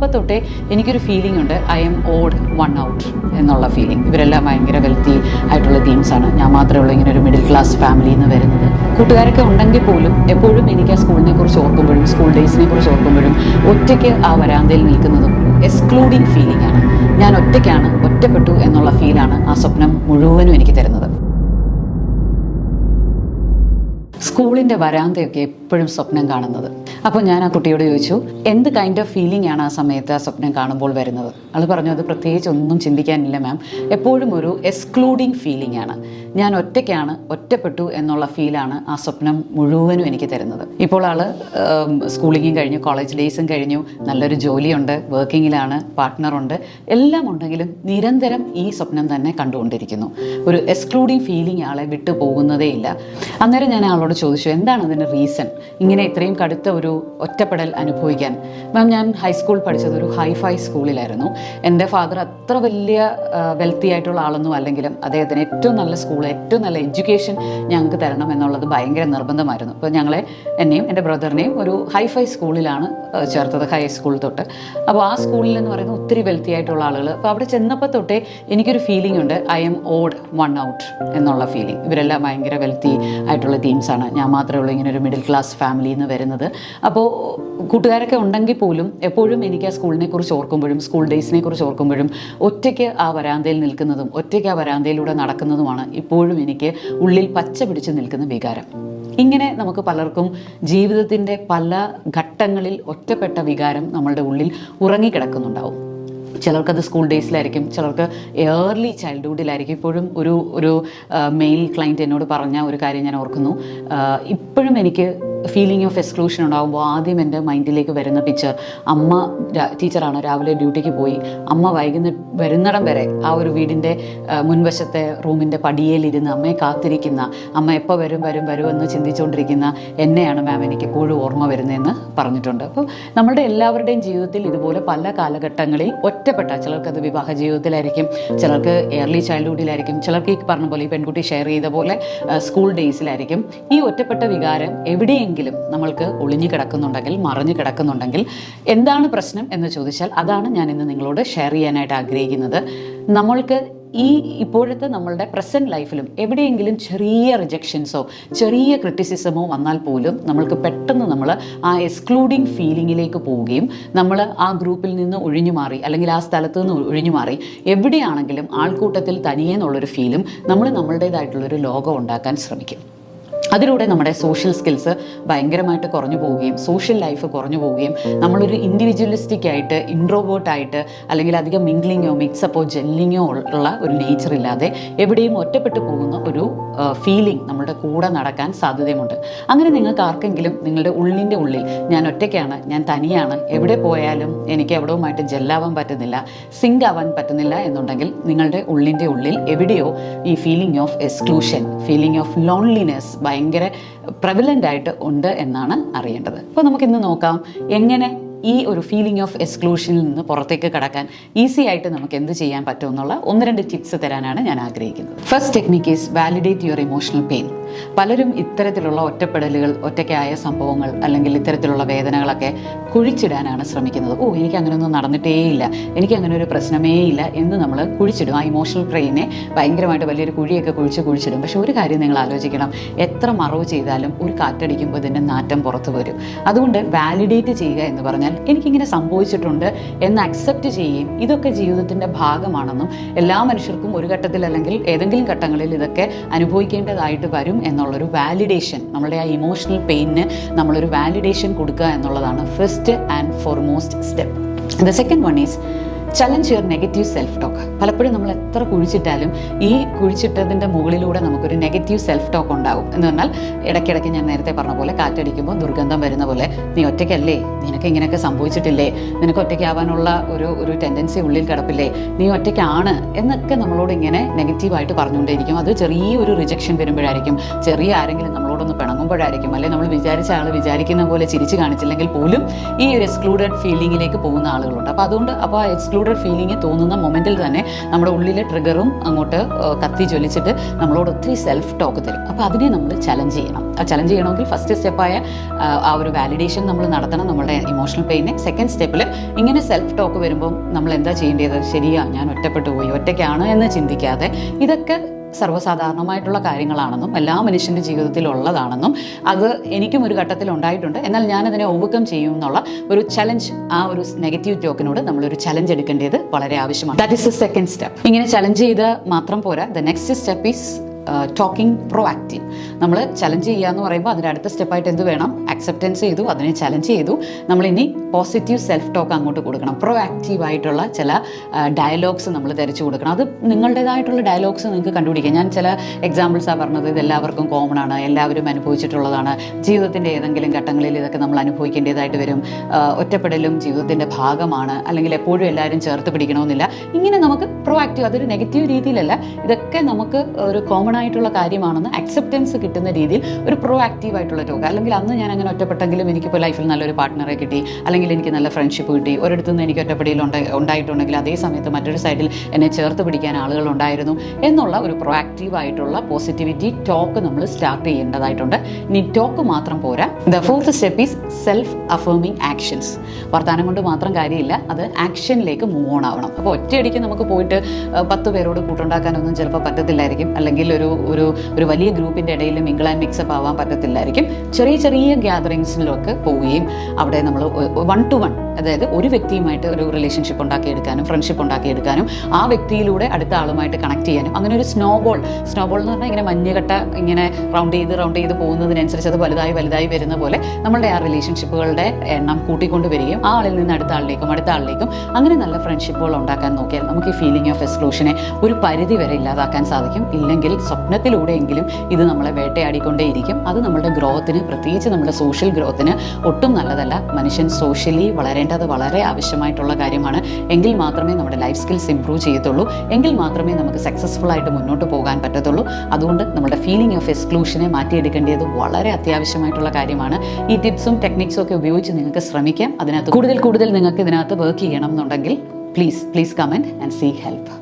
ചെന്നപ്പോൾ തൊട്ടേ എനിക്കൊരു ഫീലിംഗ് ഉണ്ട്, I M odd one out എന്നുള്ള ഫീലിംഗ്. ഇവരെല്ലാം ഭയങ്കര വെൽത്തി ആയിട്ടുള്ള ടീംസാണ്, ഞാൻ മാത്രമേ ഉള്ളൂ ഇങ്ങനെ ഒരു മിഡിൽ ക്ലാസ് ഫാമിലിയിൽ നിന്ന് വരുന്നത്. കൂട്ടുകാരൊക്കെ ഉണ്ടെങ്കിൽ പോലും എപ്പോഴും എനിക്ക് ആ സ്കൂളിനെ കുറിച്ച് ഓർക്കുമ്പോഴും സ്കൂൾ ഡേയ്സിനെ കുറിച്ച് ഓർക്കുമ്പോഴും ഒറ്റയ്ക്ക് ആ വരാന്തയിൽ നിൽക്കുന്നതും എക്സ്ക്ലൂഡിങ് ഫീലിംഗ് ആണ്. ഞാൻ ഒറ്റയ്ക്കാണ്, ഒറ്റപ്പെട്ടു എന്നുള്ള ഫീലാണ് ആ സ്വപ്നം മുഴുവനും എനിക്ക് തരുന്നത്. സ്കൂളിൻ്റെ വരാന്തയൊക്കെ എപ്പോഴും സ്വപ്നം കാണുന്നത്. അപ്പോൾ ഞാൻ ആ കുട്ടിയോട് ചോദിച്ചു, എന്ത് കൈൻഡ് ഓഫ് ഫീലിംഗ് ആണ് ആ സമയത്ത് ആ സ്വപ്നം കാണുമ്പോൾ വരുന്നത്? ആൾ പറഞ്ഞു, അത് പ്രത്യേകിച്ച് ഒന്നും ചിന്തിക്കാനില്ല മാം, എപ്പോഴും ഒരു എക്സ്ക്ലൂഡിങ് ഫീലിംഗ് ആണ്. ഞാൻ ഒറ്റയ്ക്കാണ്, ഒറ്റപ്പെട്ടു എന്നുള്ള ഫീലാണ് ആ സ്വപ്നം മുഴുവനും എനിക്ക് തരുന്നത്. ഇപ്പോൾ ആൾ സ്കൂളിങ്ങും കഴിഞ്ഞു, കോളേജ് ഡേയ്സും കഴിഞ്ഞു, നല്ലൊരു ജോലിയുണ്ട്, വർക്കിങ്ങിലാണ്, പാർട്ട്ണറുണ്ട്, എല്ലാം ഉണ്ടെങ്കിലും നിരന്തരം ഈ സ്വപ്നം തന്നെ കണ്ടുകൊണ്ടിരിക്കുന്നു. ഒരു എക്സ്ക്ലൂഡിങ് ഫീലിംഗ് ആളെ വിട്ടു പോകുന്നതേ ഇല്ല. അന്നേരം ഞാൻ ആളോട് ചോദിച്ചു, എന്താണ് അതിൻ്റെ റീസൺ, ഇങ്ങനെ ഇത്രയും കടുത്ത ഒരു ഒറ്റപ്പെടൽ അനുഭവിക്കാൻ? മാം, ഞാൻ ഹൈസ്കൂൾ പഠിച്ചത് ഒരു ഹൈഫൈ സ്കൂളിലായിരുന്നു. എൻ്റെ ഫാദർ അത്ര വലിയ വെൽത്തി ആയിട്ടുള്ള ആളൊന്നും അല്ലെങ്കിലും അദ്ദേഹത്തിന് ഏറ്റവും നല്ല സ്കൂൾ, ഏറ്റവും നല്ല എഡ്യൂക്കേഷൻ ഞങ്ങൾക്ക് തരണം എന്നുള്ളത് ഭയങ്കര നിർബന്ധമായിരുന്നു. അപ്പോൾ എന്നെയും എൻ്റെ ബ്രദറിനെയും ഒരു ഹൈഫൈ സ്കൂളിലാണ് ചേർത്തത്, ഹൈസ്കൂൾ തൊട്ട്. അപ്പോൾ ആ സ്കൂളിൽ എന്ന് പറയുന്നത് ഒത്തിരി വെൽത്തി ആയിട്ടുള്ള ആളുകൾ. അപ്പോൾ അവിടെ ചെന്നപ്പോൾ തൊട്ടേ എനിക്കൊരു ഫീലിംഗ് ഉണ്ട്, I M odd one out എന്നുള്ള ഫീലിംഗ്. ഇവരെല്ലാം ഭയങ്കര വെൽത്തി ആയിട്ടുള്ള ടീംസാണ്, ഞാൻ മാത്രമേ ഉള്ളൂ ഇങ്ങനെ ഒരു മിഡിൽ ക്ലാസ് ഫാമിലിയിൽ നിന്ന് വരുന്നത്. അപ്പോൾ കൂട്ടുകാരൊക്കെ ഉണ്ടെങ്കിൽ പോലും എപ്പോഴും എനിക്ക് ആ സ്കൂളിനെ കുറിച്ച് ഓർക്കുമ്പോഴും സ്കൂൾ ഡേയ്സിനെ കുറിച്ച് ഓർക്കുമ്പോഴും ഒറ്റയ്ക്ക് ആ വരാന്തയിൽ നിൽക്കുന്നതും ഒറ്റയ്ക്ക് ആ വരാന്തയിലൂടെ നടക്കുന്നതുമാണ് ഇപ്പോഴും എനിക്ക് ഉള്ളിൽ പച്ച പിടിച്ച് നിൽക്കുന്ന വികാരം. ഇങ്ങനെ നമുക്ക് പലർക്കും ജീവിതത്തിൻ്റെ പല ഘട്ടങ്ങളിൽ ഒറ്റപ്പെട്ട വികാരം നമ്മളുടെ ഉള്ളിൽ ഉറങ്ങിക്കിടക്കുന്നുണ്ടാവും. ചിലർക്കത് സ്കൂൾ ഡേയ്സിലായിരിക്കും, ചിലർക്ക് ഏർലി ചൈൽഡ്ഹുഡിലായിരിക്കും. ഇപ്പോഴും ഒരു മെയിൽ ക്ലയൻറ്റ് എന്നോട് പറഞ്ഞ ഒരു കാര്യം ഞാൻ ഓർക്കുന്നു. ഇപ്പോഴും എനിക്ക് ഫീലിംഗ് ഓഫ് എക്സ്ക്ലൂഷൻ ഉണ്ടാകുമ്പോൾ ആദ്യം എൻ്റെ മൈൻഡിലേക്ക് വരുന്ന പിക്ചർ, അമ്മ ടീച്ചറാണ്, രാവിലെ ഡ്യൂട്ടിക്ക് പോയി അമ്മ വരുന്നിടം വരെ ആ ഒരു വീടിൻ്റെ മുൻവശത്തെ റൂമിൻ്റെ പടിയേലിരുന്ന് അമ്മയെ കാത്തിരിക്കുന്ന, അമ്മ എപ്പോൾ വരുമെന്ന് ചിന്തിച്ചുകൊണ്ടിരിക്കുന്ന എന്നെയാണ് മാം എനിക്ക് എപ്പോഴും ഓർമ്മ വരുന്നതെന്ന് പറഞ്ഞിട്ടുണ്ട്. അപ്പോൾ നമ്മളുടെ എല്ലാവരുടെയും ജീവിതത്തിൽ ഇതുപോലെ പല കാലഘട്ടങ്ങളിൽ ഒറ്റപ്പെട്ട, ചിലർക്കത് വിവാഹ ജീവിതത്തിലായിരിക്കും, ചിലർക്ക് ഏർലി ചൈൽഡ്ഹുഡിലായിരിക്കും, ചിലർക്ക് ഈ പറഞ്ഞ പോലെ ഈ പെൺകുട്ടി ഷെയർ ചെയ്ത പോലെ സ്കൂൾ ഡേയ്സിലായിരിക്കും. ഈ ഒറ്റപ്പെട്ട വികാരം എവിടെയെങ്കിലും നമ്മൾക്ക് ഒളിഞ്ഞു കിടക്കുന്നുണ്ടെങ്കിൽ, മറിഞ്ഞു കിടക്കുന്നുണ്ടെങ്കിൽ എന്താണ് പ്രശ്നം എന്ന് ചോദിച്ചാൽ അതാണ് ഞാൻ ഇന്ന് നിങ്ങളോട് ഷെയർ ചെയ്യാനായിട്ട് ആഗ്രഹിക്കുന്നത്. നമ്മൾക്ക് ഈ ഇപ്പോഴത്തെ നമ്മളുടെ പ്രസൻറ്റ് ലൈഫിലും എവിടെയെങ്കിലും ചെറിയ റിജക്ഷൻസോ ചെറിയ ക്രിറ്റിസിസമോ വന്നാൽ പോലും നമ്മൾക്ക് പെട്ടെന്ന് നമ്മൾ ആ എക്സ്ക്ലൂഡിങ് ഫീലിങ്ങിലേക്ക് പോവുകയും നമ്മൾ ആ ഗ്രൂപ്പിൽ നിന്ന് ഒഴിഞ്ഞു മാറി അല്ലെങ്കിൽ ആ സ്ഥലത്ത് നിന്ന് ഒഴിഞ്ഞു മാറി എവിടെയാണെങ്കിലും ആൾക്കൂട്ടത്തിൽ തനിയെ എന്നുള്ളൊരു ഫീലും നമ്മൾ നമ്മളുടേതായിട്ടുള്ളൊരു ലോകം ഉണ്ടാക്കാൻ ശ്രമിക്കും. അതിലൂടെ നമ്മുടെ സോഷ്യൽ സ്കിൽസ് ഭയങ്കരമായിട്ട് കുറഞ്ഞു പോവുകയും സോഷ്യൽ ലൈഫ് കുറഞ്ഞു പോവുകയും നമ്മളൊരു ഇൻഡിവിജ്വലിസ്റ്റിക് ആയിട്ട്, ഇൻട്രോവേർട്ടായിട്ട്, അല്ലെങ്കിൽ അധികം മിംഗ്ലിങ്ങോ മിക്സപ്പോ ജെല്ലിങ്ങോ ഉള്ള ഒരു നേച്ചർ ഇല്ലാതെ എവിടെയും ഒറ്റപ്പെട്ടു പോകുന്ന ഒരു ഫീലിംഗ് നമ്മുടെ കൂടെ നടക്കാൻ സാധ്യതയുമുണ്ട്. അങ്ങനെ നിങ്ങൾക്ക് ആർക്കെങ്കിലും നിങ്ങളുടെ ഉള്ളിൻ്റെ ഉള്ളിൽ ഞാൻ ഒറ്റയ്ക്കാണ്, ഞാൻ തനിയാണ്, എവിടെ പോയാലും എനിക്ക് എവിടവുമായിട്ട് ജെല്ലാവാൻ പറ്റുന്നില്ല, സിങ്ക് ആവാൻ പറ്റുന്നില്ല എന്നുണ്ടെങ്കിൽ നിങ്ങളുടെ ഉള്ളിൻ്റെ ഉള്ളിൽ എവിടെയോ ഈ feeling of exclusion, feeling of loneliness ഭയങ്കര പ്രവലൻ്റ് ആയിട്ട് ഉണ്ട് എന്നാണ് അറിയേണ്ടത്. അപ്പോൾ നമുക്കിന്ന് നോക്കാം എങ്ങനെ ഈ ഒരു ഫീലിംഗ് ഓഫ് എക്സ്ക്ലൂഷനിൽ നിന്ന് പുറത്തേക്ക് കടക്കാൻ ഈസി ആയിട്ട് നമുക്ക് എന്ത് ചെയ്യാൻ പറ്റുമെന്നുള്ള 1-2 ടിപ്സ് തരാനാണ് ഞാൻ ആഗ്രഹിക്കുന്നത്. First technique is validate your emotional pain. പലരും ഇത്തരത്തിലുള്ള ഒറ്റപ്പെടലുകൾ, ഒറ്റയ്ക്കായ സംഭവങ്ങൾ അല്ലെങ്കിൽ ഇത്തരത്തിലുള്ള വേദനകളൊക്കെ കുഴിച്ചിടാനാണ് ശ്രമിക്കുന്നത്. എനിക്ക് അങ്ങനെയൊന്നും നടന്നിട്ടേ ഇല്ല, എനിക്ക് അങ്ങനെ ഒരു പ്രശ്നമേ ഇല്ല എന്ന് നമ്മൾ കുഴിച്ചിടും. ആ ഇമോഷണൽ പെയിനെ ഭയങ്കരമായിട്ട് വലിയൊരു കുഴിയൊക്കെ കുഴിച്ചിടും. പക്ഷെ ഒരു കാര്യം നിങ്ങൾ ആലോചിക്കണം, എത്ര മറവ് ചെയ്താലും ഒരു കാറ്റടിക്കുമ്പോൾ ഇതിൻ്റെ നാറ്റം പുറത്ത് വരും. അതുകൊണ്ട് വാലിഡേറ്റ് ചെയ്യുക എന്ന് പറഞ്ഞാൽ എനിക്കിങ്ങനെ സംഭവിച്ചിട്ടുണ്ട് എന്ന് അക്സെപ്റ്റ് ചെയ്യുകയും ഇതൊക്കെ ജീവിതത്തിൻ്റെ ഭാഗമാണെന്നും എല്ലാ മനുഷ്യർക്കും ഒരു ഘട്ടത്തിൽ അല്ലെങ്കിൽ ഏതെങ്കിലും ഘട്ടങ്ങളിൽ ഇതൊക്കെ അനുഭവിക്കേണ്ടതായിട്ട് വരും എന്നുള്ളൊരു വാലിഡേഷൻ, നമ്മളുടെ ആ ഇമോഷണൽ പെയിനിന് നമ്മളൊരു വാലിഡേഷൻ കൊടുക്കുക എന്നുള്ളതാണ് first and foremost step. The second one is challenge your negative self talk. പലപ്പോഴും നമ്മൾ എത്ര കുഴിച്ചിട്ടാലും ഈ കുഴിച്ചിട്ടതിൻ്റെ മുകളിലൂടെ നമുക്കൊരു നെഗറ്റീവ് സെൽഫ് ടോക്ക് ഉണ്ടാകും. എന്ന് പറഞ്ഞാൽ ഇടയ്ക്കിടയ്ക്ക് ഞാൻ നേരത്തെ പറഞ്ഞ പോലെ കാറ്റടിക്കുമ്പോൾ ദുർഗന്ധം വരുന്ന പോലെ, നീ ഒറ്റയ്ക്കല്ലേ, നിനക്ക് ഇങ്ങനെയൊക്കെ സംഭവിച്ചിട്ടില്ലേ, നിനക്ക് ഒറ്റയ്ക്കാവാനുള്ള ഒരു ടെൻഡൻസി ഉള്ളിൽ കിടപ്പില്ലേ, നീ ഒറ്റയ്ക്കാണ് എന്നൊക്കെ നമ്മളോട് ഇങ്ങനെ നെഗറ്റീവായിട്ട് പറഞ്ഞുകൊണ്ടേയിരിക്കും. അത് ചെറിയൊരു റിജക്ഷൻ വരുമ്പോഴായിരിക്കും, ചെറിയ ആരെങ്കിലും നമ്മളോടൊന്ന് ഒന്ന് പിണങ്ങുമ്പോഴായിരിക്കും, അല്ലെങ്കിൽ നമ്മൾ വിചാരിച്ച ആൾ വിചാരിക്കുന്ന പോലെ ചിരിച്ച് കാണിച്ചില്ലെങ്കിൽ പോലും ഈ ഒരു എക്സ്ക്ലൂഡഡ് ഫീലിങ്ങിലേക്ക് പോകുന്ന ആളുകളുണ്ട്. അപ്പോൾ അതുകൊണ്ട് ആ എക്സ്ക്ലൂഡഡ് ഫീലിംഗ് തോന്നുന്ന മൊമെൻറ്റിൽ തന്നെ നമ്മുടെ ഉള്ളിലെ ട്രിഗറും അങ്ങോട്ട് കത്തി ജ്വലിച്ചിട്ട് നമ്മളോട് ഒത്തിരി സെൽഫ് ടോക്ക് തരും. അപ്പോൾ അതിനെ നമ്മൾ ചലഞ്ച് ചെയ്യണം. ആ ചലഞ്ച് ചെയ്യണമെങ്കിൽ ഫസ്റ്റ് സ്റ്റെപ്പായ ആ ഒരു വാലിഡേഷൻ നമ്മൾ നടത്തണം നമ്മുടെ ഇമോഷണൽ പെയിനെ. സെക്കൻഡ് സ്റ്റെപ്പിൽ ഇങ്ങനെ സെൽഫ് ടോക്ക് വരുമ്പോൾ നമ്മൾ എന്താ ചെയ്യേണ്ടത്? ശരിയാ, ഞാൻ ഒറ്റപ്പെട്ടു പോയി, ഒറ്റയ്ക്കാണ് എന്ന് ചിന്തിക്കാതെ ഇതൊക്കെ സർവ്വസാധാരണമായിട്ടുള്ള കാര്യങ്ങളാണെന്നും എല്ലാ മനുഷ്യൻ്റെ ജീവിതത്തിലുള്ളതാണെന്നും അത് എനിക്കും ഒരു ഘട്ടത്തിൽ ഉണ്ടായിട്ടുണ്ട്, എന്നാൽ ഞാനതിനെ ഓവർകം ചെയ്യും എന്നുള്ള ഒരു ചലഞ്ച്, ആ ഒരു നെഗറ്റീവ് ടോക്കിനോട് നമ്മളൊരു ചലഞ്ച് എടുക്കേണ്ടത് വളരെ ആവശ്യമാണ്. That is the second step. ഇങ്ങനെ ചലഞ്ച് ചെയ്ത് മാത്രം പോരാ. The next step is talking proactive. നമ്മൾ ചലഞ്ച് ചെയ്യുക എന്ന് പറയുമ്പോൾ അതിൻ്റെ അടുത്ത സ്റ്റെപ്പായിട്ട് എന്ത് വേണം? അക്സെപ്റ്റൻസ് ചെയ്തു, അതിനെ ചലഞ്ച് ചെയ്തു, നമ്മളിനി പോസിറ്റീവ് സെൽഫ് ടോക്ക് അങ്ങോട്ട് കൊടുക്കണം. പ്രൊആക്റ്റീവായിട്ടുള്ള ചില ഡയലോഗ്സ് നമ്മൾ തിരച്ചു കൊടുക്കണം. അത് നിങ്ങളുടേതായിട്ടുള്ള ഡയലോഗ്സ് നിങ്ങൾക്ക് കണ്ടുപിടിക്കാം. ഞാൻ ചില എക്സാമ്പിൾസാണ് പറഞ്ഞത്. ഇത് എല്ലാവർക്കും കോമൺ ആണ്, എല്ലാവരും അനുഭവിച്ചിട്ടുള്ളതാണ്. ജീവിതത്തിൻ്റെ ഏതെങ്കിലും ഘട്ടങ്ങളിൽ ഇതൊക്കെ നമ്മൾ അനുഭവിക്കേണ്ടതായിട്ട് വരും. ഒറ്റപ്പെടലും ജീവിതത്തിൻ്റെ ഭാഗമാണ്, അല്ലെങ്കിൽ എപ്പോഴും എല്ലാവരും ചേർത്ത് പിടിക്കണമെന്നില്ല. ഇങ്ങനെ നമുക്ക് പ്രൊആക്റ്റീവ്, അതൊരു നെഗറ്റീവ് രീതിയിലല്ല, ഇതൊക്കെ നമുക്ക് ഒരു കോമൺ ആയിട്ടുള്ള കാര്യമാണെന്ന് അക്സെപ്റ്റൻസ് കിട്ടുന്ന രീതിയിൽ ഒരു പ്രൊആക്റ്റീവ് ആയിട്ടുള്ള ടോക്ക്. അല്ലെങ്കിൽ അന്ന് ഞാൻ അങ്ങനെ ഒറ്റപ്പെട്ടെങ്കിലും എനിക്കിപ്പോൾ ലൈഫിൽ നല്ലൊരു പാർട്ട്ണറെ കിട്ടി, അല്ലെങ്കിൽ എനിക്ക് നല്ല ഫ്രണ്ട്ഷിപ്പ് കിട്ടി, ഒരിടത്തുനിന്ന് എനിക്ക് ഒറ്റപ്പെടയിൽ ഉണ്ടായിട്ടുണ്ടെങ്കിൽ അതേ സമയത്ത് മറ്റൊരു സൈഡിൽ എന്നെ ചേർത്ത് പിടിക്കാൻ ആളുകൾ ഉണ്ടായിരുന്നു എന്നുള്ള ഒരു പ്രൊആക്റ്റീവ് ആയിട്ടുള്ള പോസിറ്റിവിറ്റി ടോക്ക് നമ്മൾ സ്റ്റാർട്ട് ചെയ്യേണ്ടതായിട്ടുണ്ട്. ഇനി ടോക്ക് മാത്രം പോരാ. The fourth step is self affirming actions. വർത്തമാനം കൊണ്ട് മാത്രം കാര്യമില്ല, അത് ആക്ഷനിലേക്ക് മൂവ് ഓൺ ആവണം. അപ്പോൾ ഒറ്റയടിക്ക് നമുക്ക് പോയിട്ട് 10 പേരോട് കൂട്ടുണ്ടാക്കാനൊന്നും ചിലപ്പോൾ പറ്റത്തില്ലായിരിക്കും, അല്ലെങ്കിൽ ഒരു വലിയ ഗ്രൂപ്പിൻ്റെ ഇടയിൽ മിങ്കിൾ ആൻഡ് മിക്സപ്പ് ആവാൻ പറ്റത്തില്ലായിരിക്കും. ചെറിയ ചെറിയ ഗ്യാതറിങ്സിലൊക്കെ പോവുകയും അവിടെ നമ്മൾ 1 to 1, അതായത് ഒരു വ്യക്തിയുമായിട്ട് ഒരു റിലേഷൻഷിപ്പ് ഉണ്ടാക്കിയെടുക്കാനും ഫ്രണ്ട്ഷിപ്പ് ഉണ്ടാക്കിയെടുക്കാനും ആ വ്യക്തിയിലൂടെ അടുത്ത ആളുമായിട്ട് കണക്ട് ചെയ്യാനും, അങ്ങനെ ഒരു സ്നോബോൾ എന്ന് പറഞ്ഞാൽ ഇങ്ങനെ മഞ്ഞുകട്ട ഇങ്ങനെ റൗണ്ട് ചെയ്ത് പോകുന്നതിനനുസരിച്ച് അത് വലുതായി വരുന്ന പോലെ നമ്മളുടെ ആ റിലേഷൻഷിപ്പുകളുടെ എണ്ണം കൂട്ടിക്കൊണ്ട് വരികയും ആ ആളിൽ നിന്ന് അടുത്ത ആളിലേക്കും അങ്ങനെ നല്ല ഫ്രണ്ട്ഷിപ്പുകൾ ഉണ്ടാക്കാൻ നോക്കിയാൽ നമുക്ക് ഈ ഫീലിംഗ് ഓഫ് എക്സ്ക്ലൂഷനെ ഒരു പരിധി വരെ ഇല്ലാതാക്കാൻ സാധിക്കും. ഇല്ലെങ്കിൽ സ്വപ്നത്തിലൂടെയെങ്കിലും ഇത് നമ്മളെ വേട്ടയാടിക്കൊണ്ടേയിരിക്കും. അത് നമ്മുടെ ഗ്രോത്തിന്, പ്രത്യേകിച്ച് നമ്മുടെ സോഷ്യൽ ഗ്രോത്തിന് ഒട്ടും നല്ലതല്ല. മനുഷ്യൻ സോഷ്യലി വളരേണ്ടത് വളരെ ആവശ്യമായിട്ടുള്ള കാര്യമാണ്. എങ്കിൽ മാത്രമേ നമ്മുടെ ലൈഫ് സ്കിൽസ് ഇംപ്രൂവ് ചെയ്യത്തുള്ളൂ, എങ്കിൽ മാത്രമേ നമുക്ക് സക്സസ്ഫുൾ ആയിട്ട് മുന്നോട്ട് പോകാൻ പറ്റത്തുള്ളൂ. അതുകൊണ്ട് നമ്മുടെ ഫീലിംഗ് ഓഫ് എക്സ്ക്ലൂഷനെ മാറ്റിയെടുക്കേണ്ടത് വളരെ അത്യാവശ്യമായിട്ടുള്ള കാര്യമാണ്. ഈ ടിപ്സും ടെക്നിക്സും ഒക്കെ ഉപയോഗിച്ച് നിങ്ങൾക്ക് ശ്രമിക്കാം. അതിനകത്ത് കൂടുതൽ നിങ്ങൾക്ക് ഇതിനകത്ത് വർക്ക് ചെയ്യണം എന്നുണ്ടെങ്കിൽ please comment and seek help.